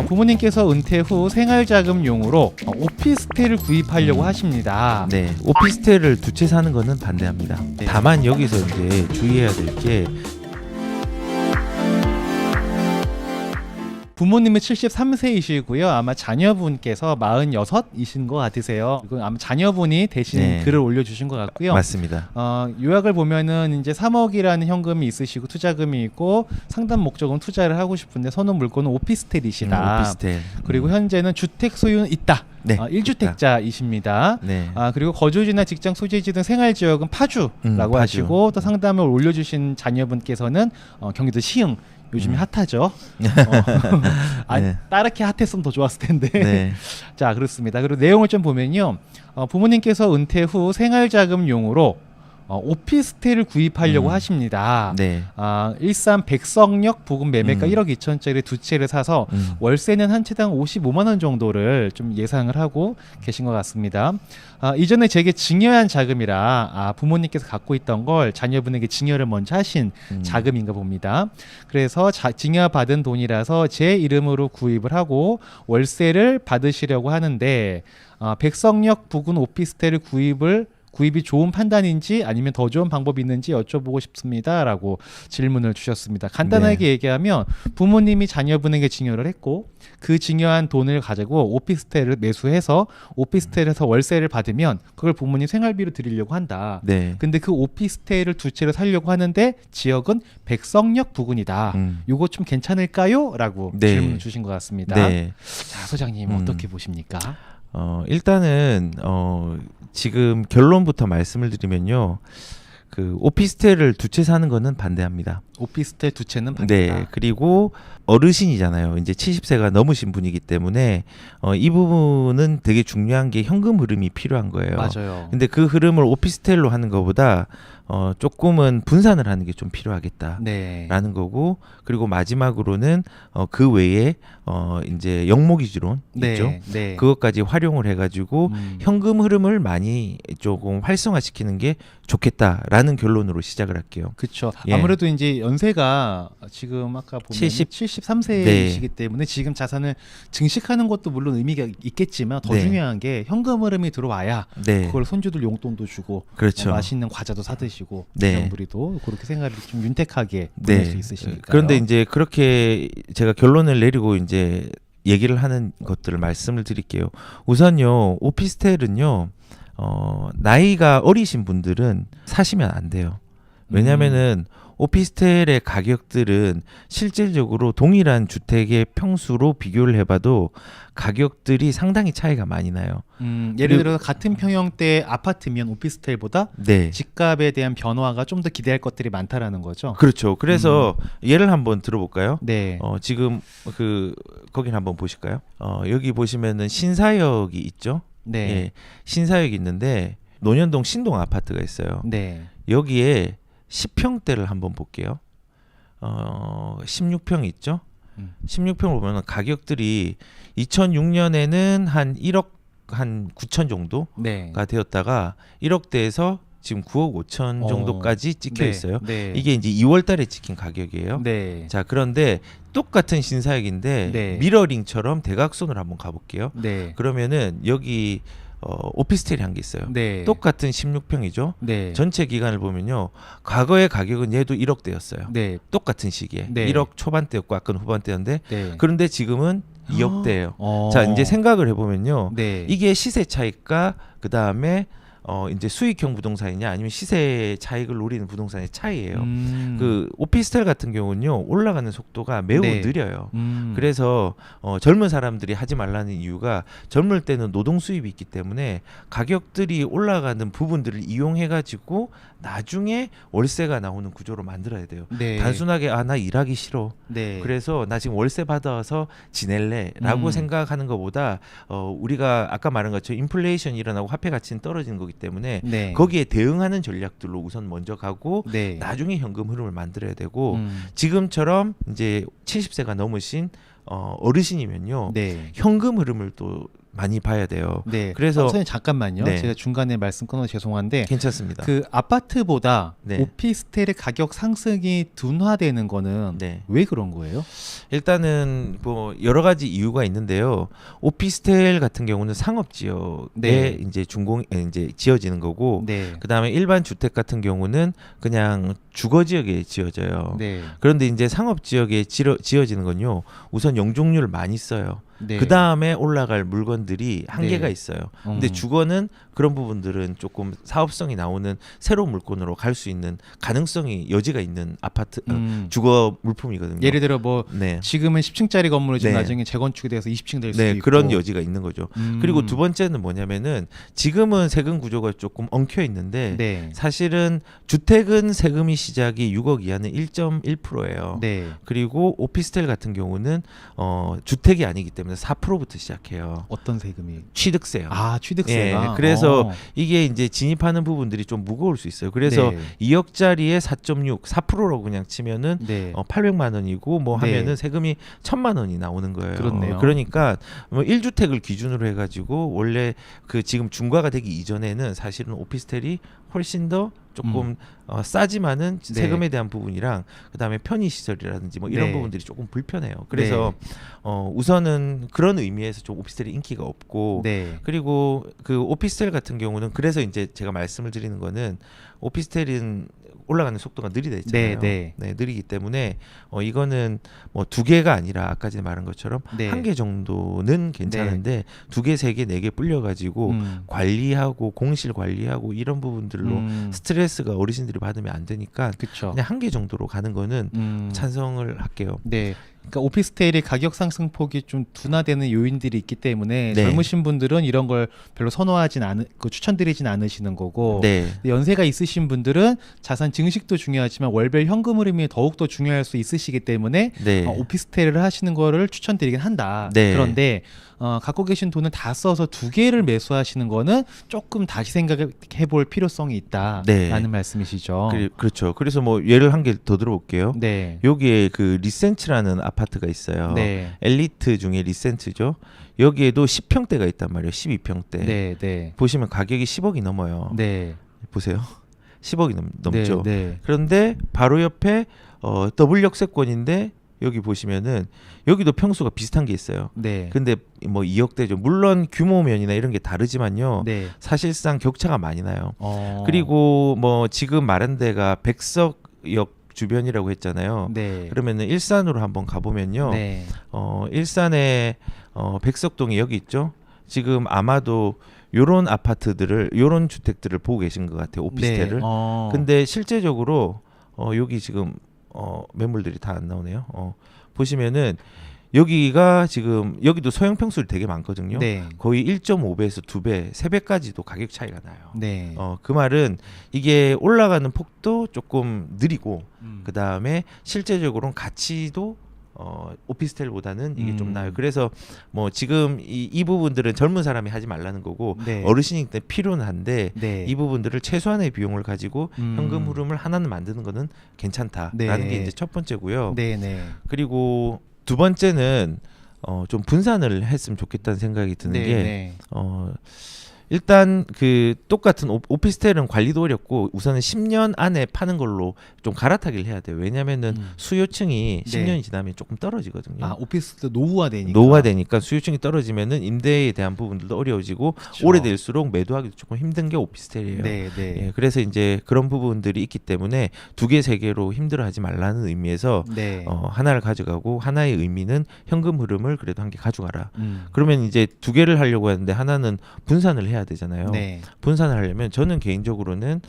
부모님께서 은퇴 후 생활자금용으로 오피스텔을 구입하려고 하십니다. 네, 오피스텔을 두 채 사는 거는 반대합니다. 네. 다만 여기서 이제 주의해야 될 게 부모님은 73세이시고요. 아마 자녀분께서 46이신 것 같으세요. 그리고 아마 자녀분이 대신 네. 글을 올려주신 것 같고요. 맞습니다. 요약을 보면은 이제 3억이라는 현금이 있으시고 투자금이 있고 상당 목적은 투자를 하고 싶은데 선호 물건은 오피스텔이시다. 오피스텔. 그리고 현재는 주택 소유는 있다. 네, 1주택자이십니다. 네. 그리고 거주지나 직장 소재지 등 생활지역은 파주라고 파주. 하시고 또 상담을 올려주신 자녀분께서는 경기도 시흥. 요즘에 핫하죠. 네. 따르게 핫했으면 더 좋았을 텐데. 네. 자, 그렇습니다. 그리고 내용을 좀 보면요. 부모님께서 은퇴 후 생활자금용으로 오피스텔을 구입하려고 하십니다. 네. 일산 백석역 부근 매매가 1억 2천짜리 두 채를 사서 월세는 한 채당 55만 원 정도를 좀 예상을 하고 계신 것 같습니다. 이전에 제게 증여한 자금이라 부모님께서 갖고 있던 걸 자녀분에게 증여를 먼저 하신 자금인가 봅니다. 그래서 증여받은 돈이라서 제 이름으로 구입을 하고 월세를 받으시려고 하는데 백석역 부근 오피스텔을 구입이 좋은 판단인지 아니면 더 좋은 방법이 있는지 여쭤보고 싶습니다 라고 질문을 주셨습니다. 간단하게 얘기하면 부모님이 자녀분에게 증여를 했고 그 증여한 돈을 가지고 오피스텔을 매수해서 오피스텔에서 월세를 받으면 그걸 부모님 생활비로 드리려고 한다. 네. 근데 그 오피스텔을 두 채를 살려고 하는데 지역은 백석역 부근이다. 요거 좀 괜찮을까요? 라고 질문을 주신 것 같습니다. 네. 자, 소장님 어떻게 보십니까? 일단은 지금 결론부터 말씀을 드리면요. 그 오피스텔을 두 채 사는 거는 반대합니다. 오피스텔 두 채는 반대다. 네. 그리고 어르신이잖아요. 이제 70세가 넘으신 분이기 때문에 이 부분은 되게 중요한 게 현금 흐름이 필요한 거예요. 맞아요. 근데 그 흐름을 오피스텔로 하는 것보다 조금은 분산을 하는 게 좀 필요하겠다. 네. 라는 거고, 그리고 마지막으로는 그 외에 이제 영목이주론 있죠. 네. 그것까지 활용을 해가지고 현금 흐름을 많이 조금 활성화시키는 게 좋겠다라는 결론으로 시작을 할게요. 그렇죠. 예. 아무래도 이제 연세가 지금 아까 보면 73세이시기 때문에 지금 자산을 증식하는 것도 물론 의미가 있겠지만 더 네. 중요한 게 현금 흐름이 들어와야 네. 그걸 손주들 용돈도 주고 그렇죠. 맛있는 과자도 사드시고 네. 부모님들도 그렇게 생활을 좀 윤택하게 보낼 수 있으시니까. 그런데 이제 그렇게 제가 결론을 내리고 이제 얘기를 하는 것들을 말씀을 드릴게요. 우선요, 오피스텔은요, 나이가 어리신 분들은 사시면 안 돼요. 왜냐면은 오피스텔의 가격들은 실질적으로 동일한 주택의 평수로 비교를 해봐도 가격들이 상당히 차이가 많이 나요. 예를 들어 같은 평형대 아파트면 오피스텔보다 네. 집값에 대한 변화가 좀 더 기대할 것들이 많다라는 거죠. 그렇죠. 그래서 예를 한번 들어볼까요? 네. 지금 거긴 한번 보실까요? 여기 보시면은 신사역이 있죠. 네. 예, 신사역이 있는데 논현동 신동 아파트가 있어요. 네. 여기에 10평대를 한번 볼게요. 16평 있죠? 16평을 보면 가격들이 2006년에는 한 1억 한 9천 정도가 네. 되었다가 1억대에서 지금 9억 5천 정도까지 찍혀 있어요. 네. 이게 이제 2월 달에 찍힌 가격이에요. 네. 자, 그런데 똑같은 신사역인데 네. 미러링처럼 대각선으로 한번 가볼게요. 네. 그러면은 여기 오피스텔이 한 게 있어요. 네. 똑같은 16평이죠. 네. 전체 기간을 보면요. 과거의 가격은 얘도 1억대였어요. 네. 똑같은 시기에. 네. 1억 초반대였고 아까는 후반대였는데 네. 그런데 지금은 2억대예요. 자, 이제 생각을 해보면요. 네. 이게 시세 차익과 그 다음에 이제 수익형 부동산이냐 아니면 시세 차익을 노리는 부동산의 차이예요. 그 오피스텔 같은 경우는요 올라가는 속도가 매우 네. 느려요. 그래서 젊은 사람들이 하지 말라는 이유가 젊을 때는 노동 수입이 있기 때문에 가격들이 올라가는 부분들을 이용해 가지고 나중에 월세가 나오는 구조로 만들어야 돼요. 네. 단순하게 나 일하기 싫어. 네. 그래서 나 지금 월세 받아서 지낼래라고 생각하는 것보다 우리가 아까 말한 것처럼 인플레이션이 일어나고 화폐 가치는 떨어지는 거기 때문에 네. 거기에 대응하는 전략들로 우선 먼저 가고 네. 나중에 현금 흐름을 만들어야 되고 지금처럼 이제 70세가 넘으신 어르신이면요 네. 현금 흐름을 또 많이 봐야 돼요. 네. 그래서 선생님 잠깐만요. 네. 제가 중간에 말씀 끊어서 죄송한데 괜찮습니다. 그 아파트보다 네. 오피스텔의 가격 상승이 둔화되는 거는 네. 왜 그런 거예요? 일단은 뭐 여러 가지 이유가 있는데요. 오피스텔 같은 경우는 상업 지역에 네. 이제 지어지는 거고, 네. 그다음에 일반 주택 같은 경우는 그냥 주거 지역에 지어져요. 네. 그런데 이제 상업 지역에 지어지는 건요. 우선 용적률을 많이 써요. 네. 그 다음에 올라갈 물건들이 한계가 네. 있어요. 근데 주거는 그런 부분들은 조금 사업성이 나오는 새로운 물건으로 갈 수 있는 가능성이 여지가 있는 아파트 주거 물품이거든요. 예를 들어 뭐 네. 지금은 10층짜리 건물이 지금 네. 나중에 재건축이 돼서 20층 될 수도 네, 있고 그런 여지가 있는 거죠. 그리고 두 번째는 뭐냐면은 지금은 세금 구조가 조금 엉켜 있는데 네. 사실은 주택은 세금이 시작이 6억 이하는 1.1%예요. 네. 그리고 오피스텔 같은 경우는 주택이 아니기 때문에 4%부터 시작해요. 어떤 세금이? 취득세요. 아, 취득세가. 예, 그래서 이게 이제 진입하는 부분들이 좀 무거울 수 있어요. 그래서 네. 2억짜리에 4.6, 4%라고 그냥 치면은 네. 800만 원이고 뭐 네. 하면은 세금이 1,000만 원이 나오는 거예요. 그렇네요. 그러니까 뭐 1주택을 기준으로 해가지고 원래 그 지금 중과가 되기 이전에는 사실은 오피스텔이 훨씬 더 조금 싸지만은 네. 세금에 대한 부분이랑 그다음에 편의 시설이라든지 뭐 이런 네. 부분들이 조금 불편해요. 그래서 우선은 그런 의미에서 좀 오피스텔이 인기가 없고 네. 그리고 그 오피스텔 같은 경우는 그래서 이제 제가 말씀을 드리는 거는 오피스텔은 올라가는 속도가 느리다 했잖아요. 네, 느리기 때문에 이거는 뭐 2개가 아니라 아까 전에 말한 것처럼 네. 1개 정도는 괜찮은데 2개, 3개, 4개 불려 가지고 관리하고 공실 관리하고 이런 부분들로 스트레스가 어르신들이 받으면 안 되니까 그렇죠. 그냥 1개 정도로 가는 거는 찬성을 할게요. 네. 그러니까 오피스텔의 가격 상승 폭이 좀 둔화되는 요인들이 있기 때문에 네. 젊으신 분들은 이런 걸 별로 추천드리진 않으시는 거고 네. 연세가 있으신 분들은 자산 증식도 중요하지만 월별 현금 흐름이 더욱더 중요할 수 있으시기 때문에 네. 오피스텔을 하시는 거를 추천드리긴 한다. 네. 그런데 갖고 계신 돈을 다 써서 2개를 매수하시는 거는 조금 다시 생각해 볼 필요성이 있다라는 네. 말씀이시죠. 그렇죠. 그래서 뭐 예를 한 개 더 들어볼게요. 네. 여기에 그 리센츠라는 아파트가 있어요. 네. 엘리트 중에 리센츠죠. 여기에도 10평대가 있단 말이에요. 12평대. 네, 네. 보시면 가격이 10억이 넘어요. 네. 보세요. 10억이 넘죠. 네, 네. 그런데 바로 옆에 더블 역세권인데 여기 보시면은 여기도 평수가 비슷한 게 있어요. 네. 근데 뭐 2억대죠. 물론 규모면이나 이런 게 다르지만요. 네. 사실상 격차가 많이 나요. 어. 그리고 뭐 지금 말한 데가 백석역 주변이라고 했잖아요. 네. 그러면은 일산으로 한번 가보면요. 네. 일산에 백석동이 여기 있죠. 지금 아마도 요런 아파트들을 요런 주택들을 보고 계신 것 같아요. 오피스텔을. 네. 근데 실제적으로 여기 지금 매물들이 다 안 나오네요. 보시면은 여기가 지금 여기도 소형 평수를 되게 많거든요. 네. 거의 1.5배에서 2배, 3배까지도 가격 차이가 나요. 네. 그 말은 이게 올라가는 폭도 조금 느리고 그 다음에 실제적으로는 가치도 오피스텔보다는 이게 좀 나아요. 그래서 뭐 지금 이 부분들은 젊은 사람이 하지 말라는 거고 네. 어르신이 때 필요는 한데 네. 이 부분들을 최소한의 비용을 가지고 현금 흐름을 하나는 만드는 거는 괜찮다라는 네. 게 이제 첫 번째고요. 네, 네. 그리고 두 번째는 좀 분산을 했으면 좋겠다는 생각이 드는 네, 게 네. 일단 그 똑같은 오피스텔은 관리도 어렵고 우선은 10년 안에 파는 걸로 좀 갈아타기를 해야 돼요. 왜냐면은 수요층이 네. 10년이 지나면 조금 떨어지거든요. 아, 오피스도 노후화되니까. 노후화되니까 수요층이 떨어지면은 임대에 대한 부분들도 어려워지고 그쵸. 오래될수록 매도하기도 조금 힘든 게 오피스텔이에요. 네, 네. 예, 그래서 이제 그런 부분들이 있기 때문에 2개, 3개로 힘들어하지 말라는 의미에서 네. 하나를 가져가고 하나의 의미는 현금 흐름을 그래도 한 개 가져가라. 음. 그러면 이제 2개를 하려고 하는데 하나는 분산을 해야 되잖아요. 네. 분산을 하려면 저는 개인적으로는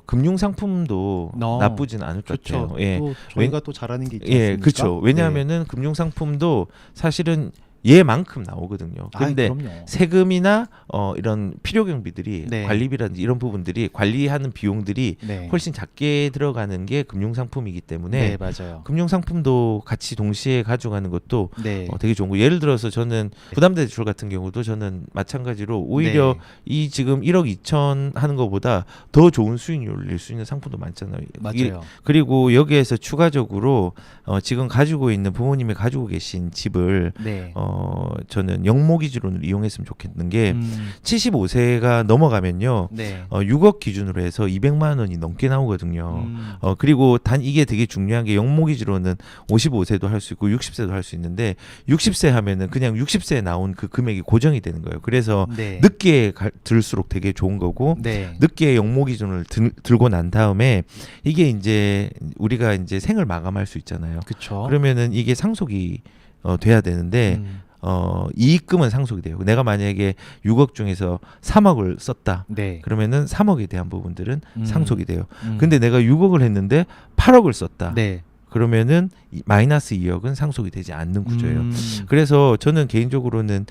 금융 상품도 나쁘진 않을 것 좋죠. 같아요. 예. 또 저희가 또 잘하는 게 있지 예, 않습니까? 그렇죠. 왜냐하면은 금융 상품도 사실은 얘만큼 나오거든요. 아, 근데 그럼요. 세금이나 이런 필요 경비들이 네. 관리비라든지 이런 부분들이 관리하는 비용들이 네. 훨씬 작게 들어가는 게 금융 상품이기 때문에 네, 맞아요. 금융 상품도 같이 동시에 가져가는 것도 네. 되게 좋은 거. 예를 들어서 저는 부담대출 같은 경우도 저는 마찬가지로 오히려 네. 이 지금 1억 2천 하는 것보다 더 좋은 수익률을 낼 수 있는 상품도 많잖아요. 맞아요. 그리고 여기에서 추가적으로 지금 가지고 있는 부모님이 가지고 계신 집을 네. 저는 영모기준을 이용했으면 좋겠는 게 75세가 넘어가면요. 네. 6억 기준으로 해서 200만 원이 넘게 나오거든요. 그리고 단 이게 되게 중요한 게 영모기준으로는 55세도 할 수 있고 60세도 할 수 있는데 60세 하면은 그냥 60세에 나온 그 금액이 고정이 되는 거예요. 그래서 네. 늦게 들수록 되게 좋은 거고 네. 늦게 영모기준을 들고 난 다음에 이게 이제 우리가 이제 생을 마감할 수 있잖아요. 그렇죠. 그러면은 이게 상속이 돼야 되는데 이익금은 상속이 돼요. 내가 만약에 6억 중에서 3억을 썼다. 네. 그러면은 3억에 대한 부분들은 상속이 돼요. 음. 근데 내가 6억을 했는데 8억을 썼다. 네. 그러면은 마이너스 2억은 상속이 되지 않는 구조예요. 그래서 저는 개인적으로는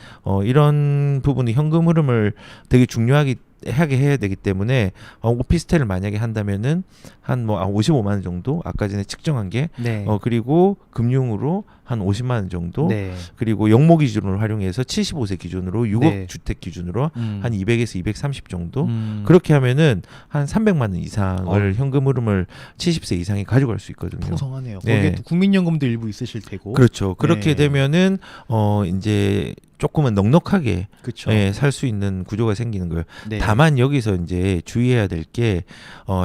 이런 부분이 현금 흐름을 되게 중요하게 해야 되기 때문에 오피스텔을 만약에 한다면은 한 뭐 55만 원 정도 아까 전에 측정한 게 네. 그리고 금융으로 한 50만 원 정도 네. 그리고 영모 기준으로 활용해서 75세 기준으로 6억 네. 주택 기준으로 한 200에서 230 정도 그렇게 그렇게 하면은 한 300만 원 이상을 현금 흐름을 70세 이상이 가져갈 수 있거든요. 풍성하네요. 네. 거기에 또 국민연금도 일부 있으실 테고. 그렇죠. 그렇게 네. 되면은 이제 조금은 넉넉하게 그렇죠. 살 수 있는 구조가 생기는 거예요. 네. 다만 여기서 이제 주의해야 될 게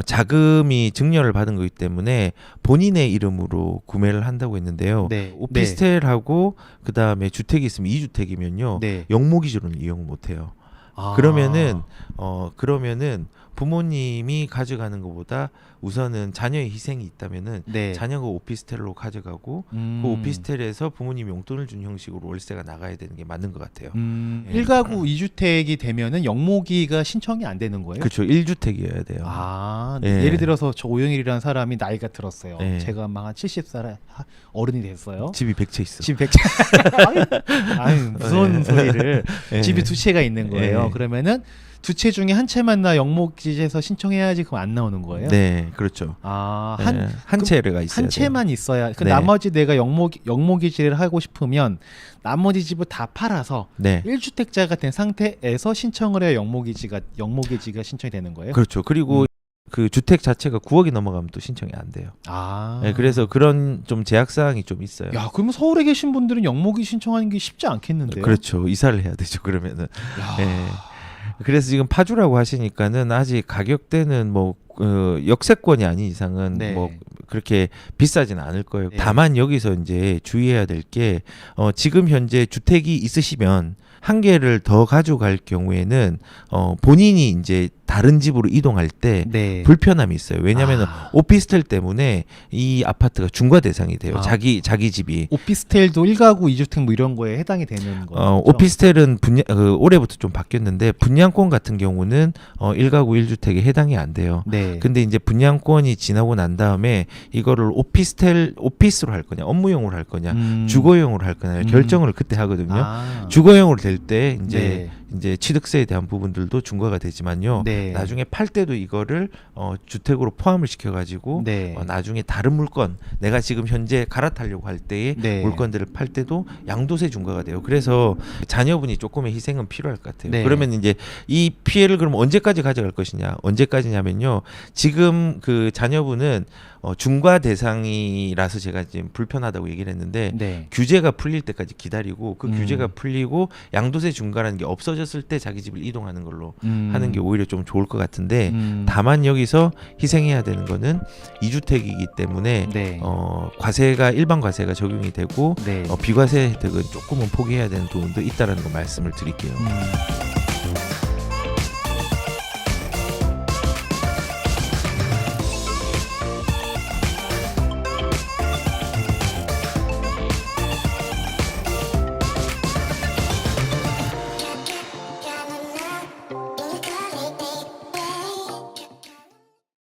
자금이 증여를 받은 거기 때문에 본인의 이름으로 구매를 한다고 했는데요. 네. 오피스텔하고 그다음에 주택이 있으면 2주택이면요. 네. 영모 기준을 이용 못 해요. 아. 그러면은 부모님이 가져가는 것보다 우선은 자녀의 희생이 있다면은 네. 자녀가 오피스텔로 가져가고 그 오피스텔에서 부모님이 용돈을 준 형식으로 월세가 나가야 되는 게 맞는 것 같아요. 예. 1가구 2주택이 되면은 영모기가 신청이 안 되는 거예요? 그렇죠. 1주택이어야 돼요. 아, 예. 예를 들어서 저 오영일이라는 사람이 나이가 들었어요. 예. 제가 막 한 70살 어른이 됐어요. 집이 100채 있어. 집 100채. 아유, 무서운 예. 소리를. 예. 집이 2채가 있는 거예요. 예. 그러면은 2채 중에 한 채만 나 영모기지에서 신청해야지 그럼 안 나오는 거예요? 네, 그렇죠. 아, 한 채가 있어야 한 채만 있어야. 그 네. 나머지 내가 영모기지를 하고 싶으면 나머지 집을 다 팔아서 네. 1주택자가 된 상태에서 신청을 해야 영모기지가 신청이 되는 거예요? 그렇죠. 그리고 그 주택 자체가 9억이 넘어가면 또 신청이 안 돼요. 아. 네, 그래서 그런 좀 제약 사항이 좀 있어요. 야, 그러면 서울에 계신 분들은 영모기 신청하는 게 쉽지 않겠는데요? 그렇죠. 이사를 해야 되죠. 그러면은. 야. 네. 그래서 지금 파주라고 하시니까는 아직 가격대는 뭐 역세권이 아닌 이상은 네. 뭐 그렇게 비싸지는 않을 거예요. 네. 다만 여기서 이제 주의해야 될 게 지금 현재 주택이 있으시면 한 개를 더 가져갈 경우에는 본인이 이제 다른 집으로 이동할 때 네. 불편함이 있어요. 왜냐하면 아. 오피스텔 때문에 이 아파트가 중과 대상이 돼요. 아. 자기 집이. 오피스텔도 1가구 2주택 뭐 이런 거에 해당이 되는 거죠? 오피스텔은 올해부터 좀 바뀌었는데 분양권 같은 경우는 1가구 1주택에 해당이 안 돼요. 네. 근데 이제 분양권이 지나고 난 다음에 이거를 오피스로 할 거냐, 업무용으로 할 거냐, 주거용으로 할 거냐 결정을 그때 하거든요. 아. 주거용으로 될 때 네. 이제 취득세에 대한 부분들도 중과가 되지만요. 네. 나중에 팔 때도 이거를 주택으로 포함을 시켜가지고 네. 나중에 다른 물건 내가 지금 현재 갈아타려고 할 때의 네. 물건들을 팔 때도 양도세 중과가 돼요. 그래서 자녀분이 조금의 희생은 필요할 것 같아요. 네. 그러면 이제 이 피해를 그럼 언제까지 가져갈 것이냐? 언제까지냐면요. 지금 그 자녀분은 중과 대상이라서 제가 지금 불편하다고 얘기를 했는데 네. 규제가 풀릴 때까지 기다리고 그 규제가 풀리고 양도세 중과라는 게 없어졌을 때 자기 집을 이동하는 걸로 하는 게 오히려 좀 좋을 것 같은데 다만 여기서 희생해야 되는 거는 2주택이기 때문에 네. 과세가 일반 과세가 적용이 되고 네. 비과세 혜택은 조금은 포기해야 되는 부분도 있다라는 거 말씀을 드릴게요.